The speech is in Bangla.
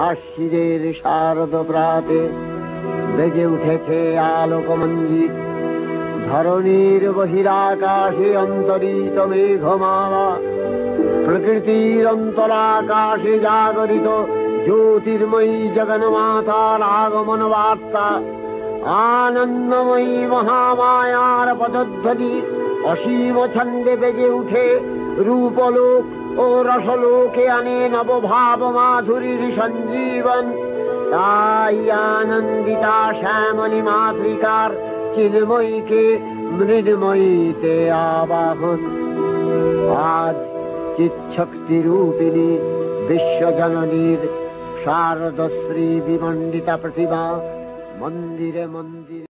আশ্বিনের শারদ প্রাতে বেজে উঠেছে আলোক মঞ্জিত। ধরণীর বহিরাকাশে অন্তরিত মেঘমালা, প্রকৃতির অন্তরাকাশে জাগরিত জ্যোতির্ময়ী জগন্মাতার আগমন বার্তা। আনন্দময়ী মহামায়ার পদধ্বনি অসীম ছন্দে বেজে উঠে রূপলোক ও রসলোকে আনে নবভাব মাধুরীর সঞ্জীবন। তাই আনন্দিতা শ্যামলী মাতৃকার চিন্ময়ীকে মৃন্ময়ীতে আবাহন। আজ চিৎশক্তি রূপিণী বিশ্বজননীর শারদশ্রী বিমণ্ডিতা প্রতিমা মন্দিরে মন্দিরে